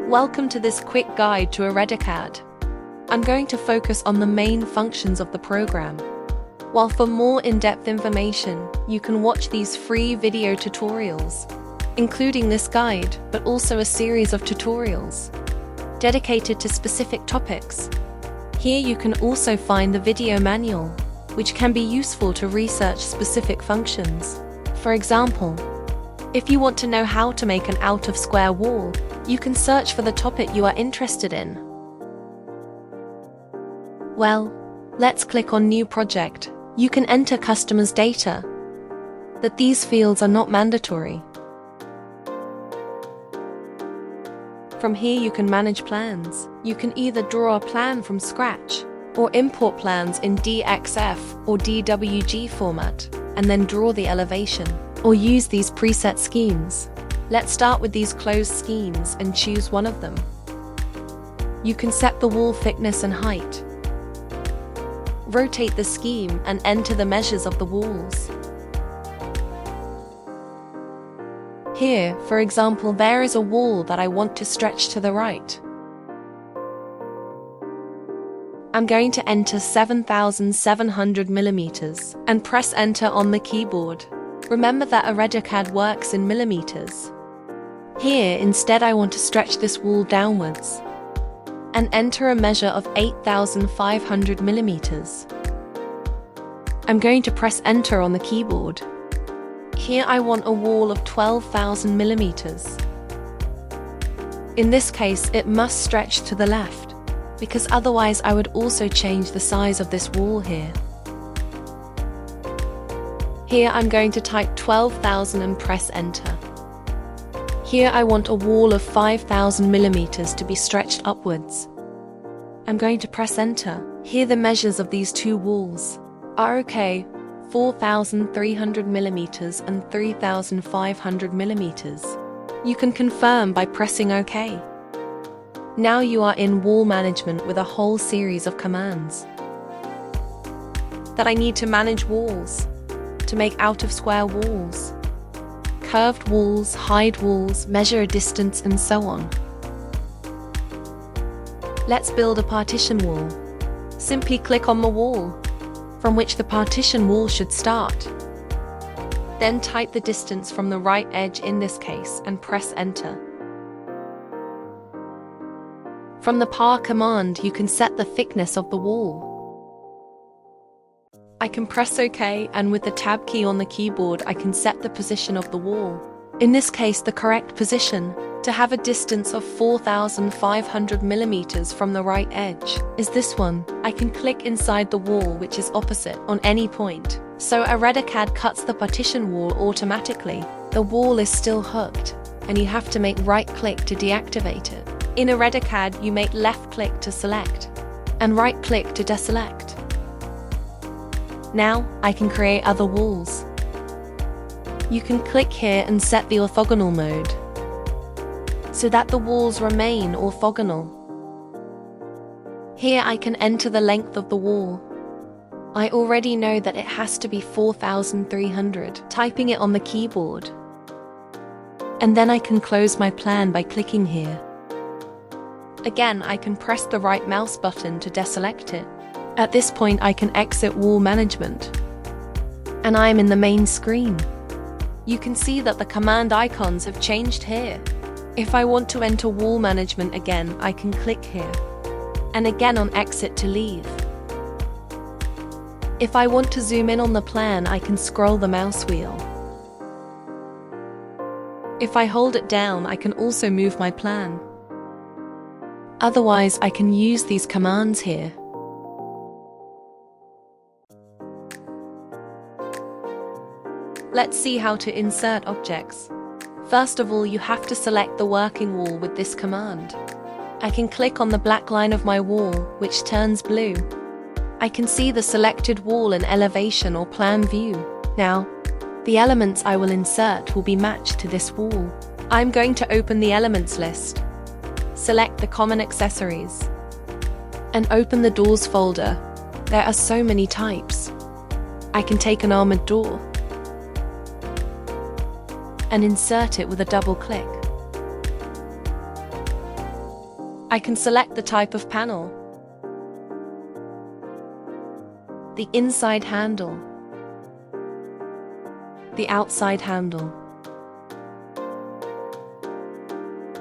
Welcome to this quick guide to ArredoCAD. I'm going to focus on the main functions of the program. While for more in-depth information, you can watch these free video tutorials, including this guide, but also a series of tutorials dedicated to specific topics. Here you can also find the video manual, which can be useful to research specific functions. For example, if you want to know how to make an out-of-square wall, you can search for the topic you are interested in. Well, let's click on New Project. You can enter customers' data, but these fields are not mandatory. From here you can manage plans. You can either draw a plan from scratch, or import plans in DXF or DWG format, and then draw the elevation, or use these preset schemes. Let's start with these closed schemes and choose one of them. You can set the wall thickness and height. Rotate the scheme and enter the measures of the walls. Here, for example, there is a wall that I want to stretch to the right. I'm going to enter 7,700 millimeters and press enter on the keyboard. Remember that ArredoCAD works in millimeters. Here, instead, I want to stretch this wall downwards and enter a measure of 8,500 millimeters. I'm going to press enter on the keyboard. Here I want a wall of 12,000 millimeters. In this case, it must stretch to the left, because otherwise I would also change the size of this wall here. Here I'm going to type 12,000 and press enter. Here I want a wall of 5,000 millimeters to be stretched upwards. I'm going to press enter. Here the measures of these two walls are okay, 4,300 millimeters and 3,500 millimeters. You can confirm by pressing OK. Now you are in wall management with a whole series of commands that I need to manage walls, to make out-of-square walls, curved walls, hide walls, measure a distance, and so on. Let's build a partition wall. Simply click on the wall from which the partition wall should start. Then type the distance from the right edge in this case and press enter. From the par command, you can set the thickness of the wall. I can press OK, and with the tab key on the keyboard I can set the position of the wall. In this case, the correct position to have a distance of 4,500 millimeters from the right edge is this one. I can click inside the wall which is opposite on any point. So ArredoCAD cuts the partition wall automatically. The wall is still hooked, and you have to make right click to deactivate it. In ArredoCAD, you make left click to select and right click to deselect. Now, I can create other walls. You can click here and set the orthogonal mode so that the walls remain orthogonal. Here I can enter the length of the wall. I already know that it has to be 4,300, typing it on the keyboard. And then I can close my plan by clicking here. Again, I can press the right mouse button to deselect it. At this point, I can exit wall management, and I am in the main screen. You can see that the command icons have changed here. If I want to enter wall management again, I can click here, and again on exit to leave. If I want to zoom in on the plan, I can scroll the mouse wheel. If I hold it down, I can also move my plan. Otherwise, I can use these commands here. Let's see how to insert objects. First of all, you have to select the working wall with this command. I can click on the black line of my wall, which turns blue. I can see the selected wall in elevation or plan view. Now, the elements I will insert will be matched to this wall. I'm going to open the elements list, select the common accessories, and open the doors folder. There are so many types. I can take an armored door and insert it with a double click. I can select the type of panel, the inside handle, the outside handle,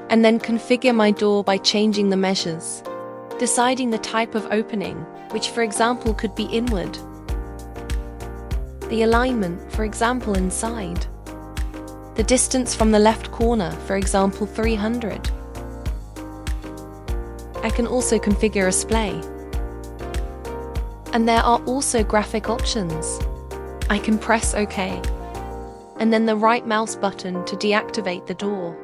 and then configure my door by changing the measures, deciding the type of opening, which for example could be inward, the alignment, for example inside, the distance from the left corner, for example 300. I can also configure a splay. And there are also graphic options. I can press OK, and then the right mouse button to deactivate the door.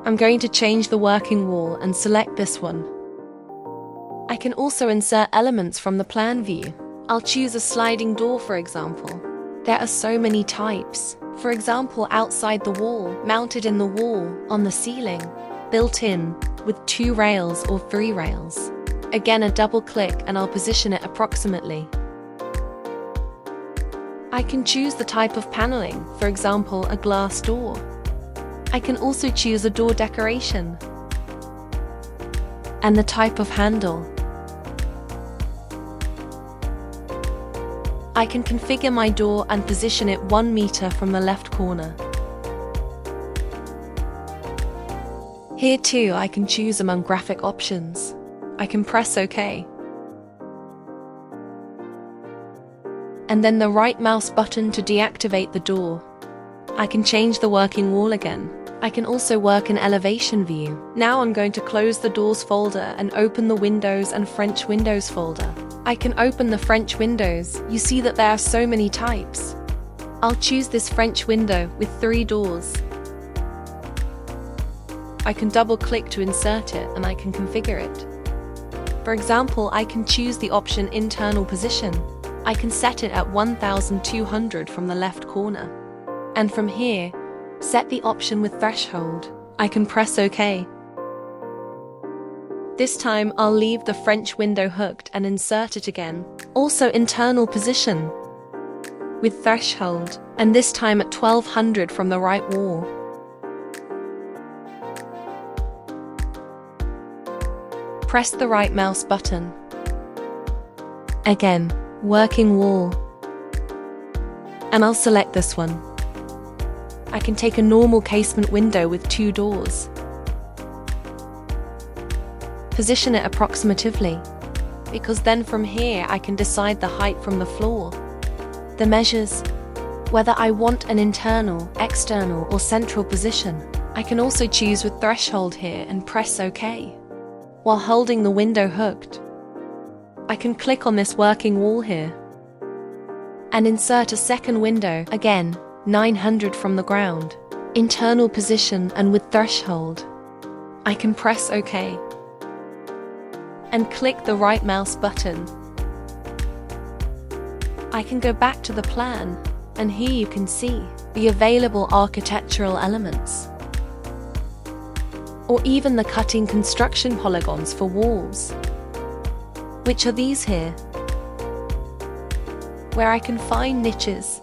I'm going to change the working wall and select this one. I can also insert elements from the plan view. I'll choose a sliding door, for example. There are so many types. For example, outside the wall, mounted in the wall, on the ceiling, built in, with 2 rails or 3 rails. Again, a double click and I'll position it approximately. I can choose the type of paneling, for example, a glass door. I can also choose a door decoration and the type of handle. I can configure my door and position it 1 meter from the left corner. Here too, I can choose among graphic options. I can press OK. And then the right mouse button to deactivate the door. I can change the working wall again. I can also work in elevation view. Now I'm going to close the doors folder and open the windows and French windows folder. I can open the French windows. You see that there are so many types. I'll choose this French window with 3 doors. I can double click to insert it and I can configure it. For example, I can choose the option internal position. I can set it at 1200 from the left corner. And from here, set the option with threshold. I can press OK. This time I'll leave the French window hooked and insert it again. Also internal position with threshold, and this time at 1200 from the right wall. Press the right mouse button. Again, working wall. And I'll select this one. I can take a normal casement window with 2 doors. Position it approximatively, because then from here I can decide the height from the floor, the measures, whether I want an internal, external or central position. I can also choose with threshold here and press OK. While holding the window hooked, I can click on this working wall here and insert a second window, again 900 from the ground, internal position and with threshold. I can press OK and click the right mouse button. I can go back to the plan, and here you can see the available architectural elements, or even the cutting construction polygons for walls, which are these here, where I can find niches,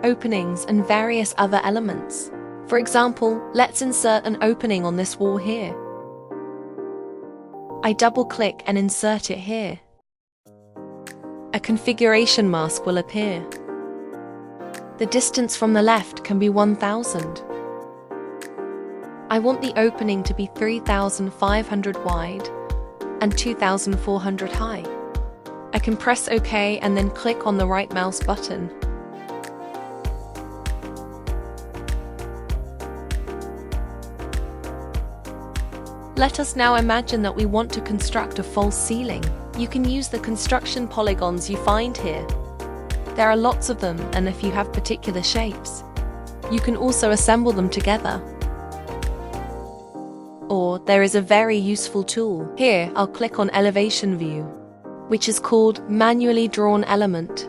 openings and various other elements. For example, let's insert an opening on this wall here. I double click and insert it here. A configuration mask will appear. The distance from the left can be 1000. I want the opening to be 3500 wide and 2400 high. I can press OK and then click on the right mouse button. Let us now imagine that we want to construct a false ceiling. You can use the construction polygons you find here. There are lots of them, and if you have particular shapes, you can also assemble them together. Or there is a very useful tool. Here, I'll click on Elevation View, which is called Manually Drawn Element,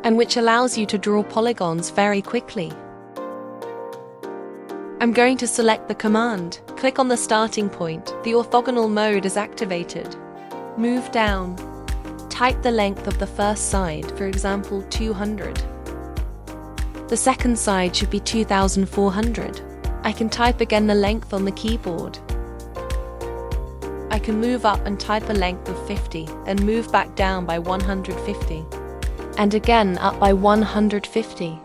and which allows you to draw polygons very quickly. I'm going to select the command. Click on the starting point. The orthogonal mode is activated. Move down Type the length of the first side, for example 200. The second side should be 2400. I can type again the length on the keyboard. I can move up and type a length of 50, and move back down by 150. And again up by 150.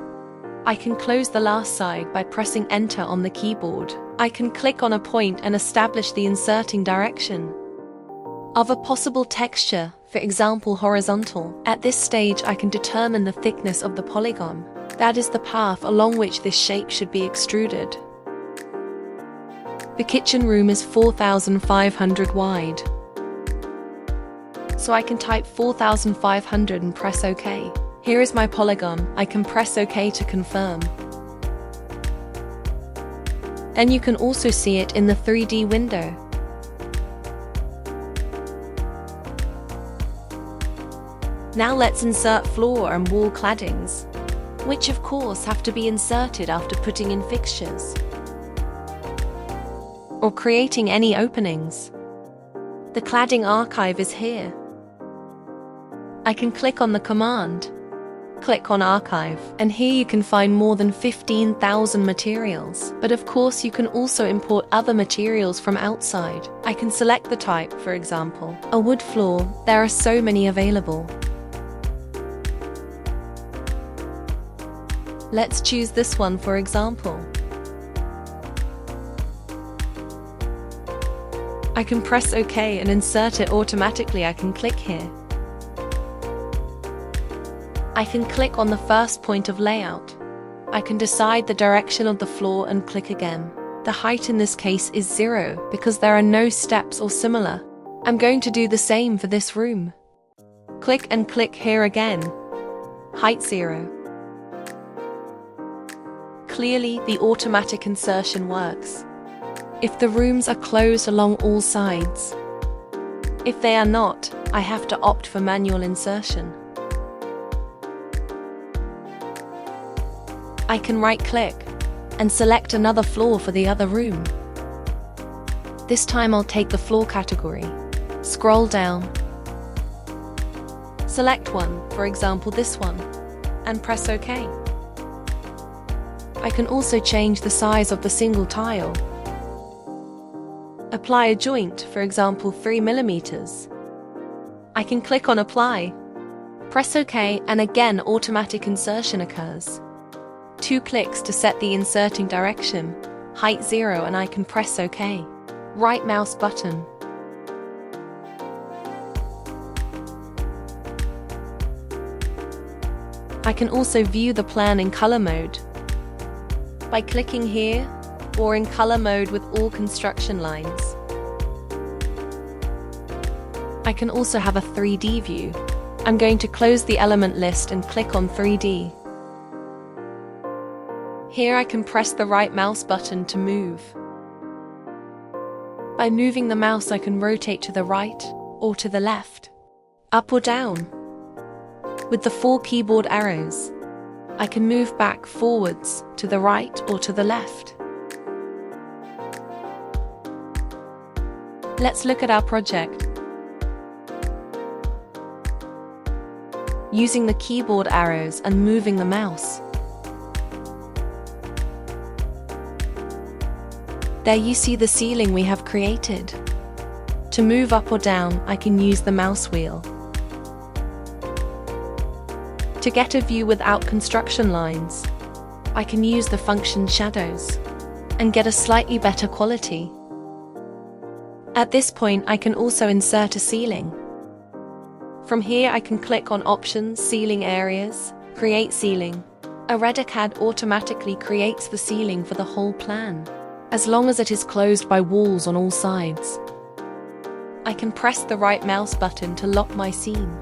I can close the last side by pressing Enter on the keyboard. I can click on a point and establish the inserting direction of a possible texture, for example horizontal. At this stage I can determine the thickness of the polygon. That is the path along which this shape should be extruded. The kitchen room is 4,500 wide. So I can type 4,500 and press OK. Here is my polygon. I can press OK to confirm. And you can also see it in the 3D window. Now let's insert floor and wall claddings, which of course have to be inserted after putting in fixtures or creating any openings. The cladding archive is here. I can click on the command, click on archive, and here you can find more than 15,000 materials. But of course you can also import other materials from outside. I can select the type, for example, a wood floor. There are so many available. Let's choose this one for example. I can press OK and insert it automatically. I can click here. I can click on the first point of layout. I can decide the direction of the floor and click again. The height in this case is 0 because there are no steps or similar. I'm going to do the same for this room. Click and click here again. Height 0. Clearly, the automatic insertion works if the rooms are closed along all sides. If they are not, I have to opt for manual insertion. I can right-click and select another floor for the other room. This time I'll take the floor category. Scroll down. Select one, for example this one, and press OK. I can also change the size of the single tile. Apply a joint, for example 3 mm. I can click on Apply, press OK, and again automatic insertion occurs. 2 clicks to set the inserting direction, height 0, and I can press OK. Right mouse button. I can also view the plan in color mode by clicking here, or in color mode with all construction lines. I can also have a 3D view. I'm going to close the element list and click on 3D. Here I can press the right mouse button to move. By moving the mouse I can rotate to the right or to the left, up or down. With the 4 keyboard arrows, I can move back forwards, to the right or to the left. Let's look at our project. Using the keyboard arrows and moving the mouse. There you see the ceiling we have created. To move up or down, I can use the mouse wheel. To get a view without construction lines, I can use the function shadows and get a slightly better quality. At this point, I can also insert a ceiling. From here, I can click on Options, Ceiling Areas, Create Ceiling. ArredoCAD automatically creates the ceiling for the whole plan, as long as it is closed by walls on all sides. I can press the right mouse button to lock my scene.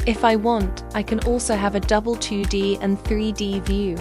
If I want, I can also have a double 2D and 3D view.